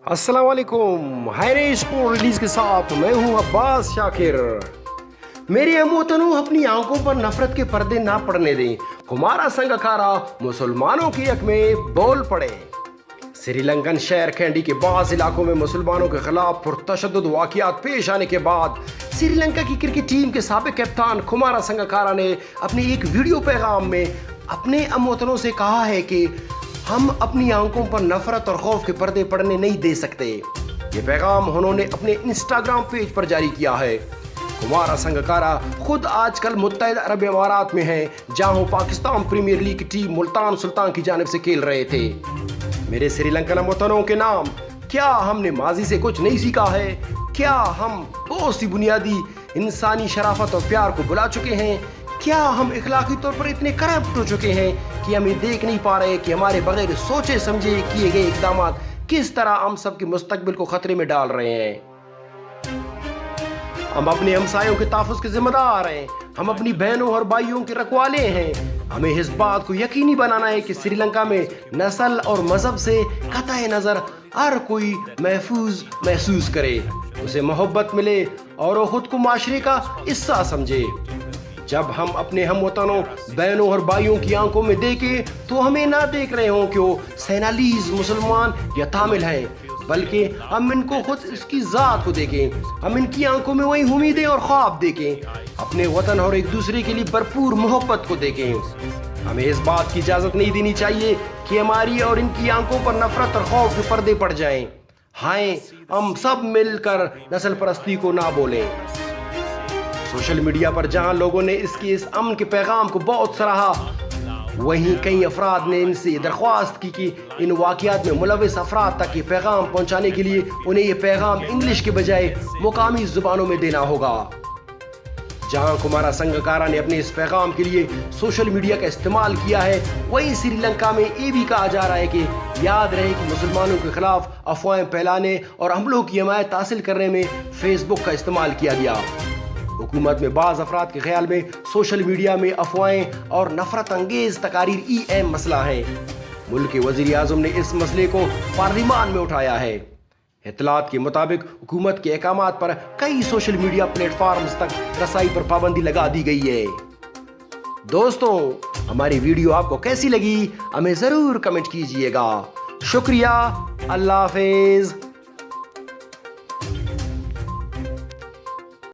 अस्सलाम वालेकुम। हायरे sport release के साथ मैं हूं अब्बास शाकिर। मेरे हमवतनों, अपनी आंखों पर नफरत के पर्दे ना पड़ने दें। कुमारा संगकारा मुसलमानों की हक में बोल पड़े। श्रीलंकन शहर कैंडी के बाज़ इलाकों में मुसलमानों के खिलाफ पुरतशद्दुद वाक़ियात पेश आने के बाद श्रीलंका की क्रिकेट टीम के साबिक कप्तान कुमारा संगकारा ने अपने एक वीडियो पैगाम में अपने हमवतनों से कहा है कि हम अपनी आंखों पर नफरत और खौफ के पर्दे पड़ने नहीं दे सकते। ये पैगाम उन्होंने अपने इंस्टाग्राम पेज पर जारी किया है। कुमारा संगकारा खुद आजकल मुत्तहिदा अरब इमारात में हैं, जहां वो पाकिस्तान प्रीमियर लीग की टीम मुल्तान सुल्तान की जानिब से खेल रहे थे। मेरे श्रीलंकन हमवतनों के नाम, क्या हमने माजी से कुछ नहीं सीखा है? क्या हम बहुत सी बुनियादी इंसानी शराफत और प्यार को भुला चुके हैं? क्या हम इखलाकी तौर पर इतने करप्ट हो चुके हैं कि हम ये देख नहीं पा रहे कि हमारे बगैर सोचे समझे किए गए इकदाम किस तरह हम सब के मुस्तकबिल को खतरे में डाल रहे हैं? हम अपने हमसायों के तहफ़्फ़ुज़ के जिम्मेदार हैं। हम अपनी बहनों और भाइयों के रखवाले हैं। हमें इस बात को यकीनी बनाना है कि श्रीलंका में नस्ल और मजहब से कतई नज़र हर कोई महफूज महसूस करे, उसे मोहब्बत मिले और वो खुद को माशरे का हिस्सा समझे। जब हम अपने हमवतनों, बहनों और भाइयों की आंखों में देखें तो हमें ना देख रहे हों कि वो सेनालीज, मुसलमान या तामिल हैं, बल्कि हम इनको खुद इसकी ज़ात को देखें। हम इनकी आंखों में वही उम्मीदें और ख्वाब देखें, अपने वतन और एक दूसरे के लिए भरपूर मोहब्बत को देखें। हमें इस बात की इजाज़त नहीं देनी चाहिए कि हमारी और इनकी आंखों पर नफरत और खौफ के पर्दे पड़ जाएं। हाय, हम सब मिलकर नस्ल परस्ती को ना बोलें। सोशल मीडिया पर जहां लोगों ने इस अमन के पैगाम को बहुत सराहा, वहीं कई अफराद ने इनसे दरख्वास्त की कि इन वाक़ियात में मुलविस अफराद तक ये पैगाम पहुंचाने के लिए उन्हें ये पैगाम इंग्लिश के बजाय मुकामी ज़ुबानों में देना होगा। जहां कुमारा संगकारा ने अपने इस पैगाम के लिए सोशल मीडिया का इस्तेमाल किया है, वहीं श्रीलंका में ये भी कहा जा रहा है कि याद रहे कि मुसलमानों के खिलाफ अफवाहें फैलाने और हमलों की हमायत हासिल करने में फेसबुक का इस्तेमाल किया गया। हुकूमत में बाज़ अफराद के ख्याल में सोशल मीडिया में अफवाहें और नफरत अंगेज तकारीर अहम मसला है। मुल्क के वज़ीर आज़म ने इस मसले को पार्लिमान में उठाया है। इत्तलात के मुताबिक हुकूमत के अहकामात पर कई सोशल मीडिया प्लेटफॉर्म्स तक रसाई पर पाबंदी लगा दी गई है। दोस्तों, हमारी वीडियो आपको कैसी लगी हमें ज़रूर कमेंट कीजिएगा। शुक्रिया। अल्लाह हाफ़िज़।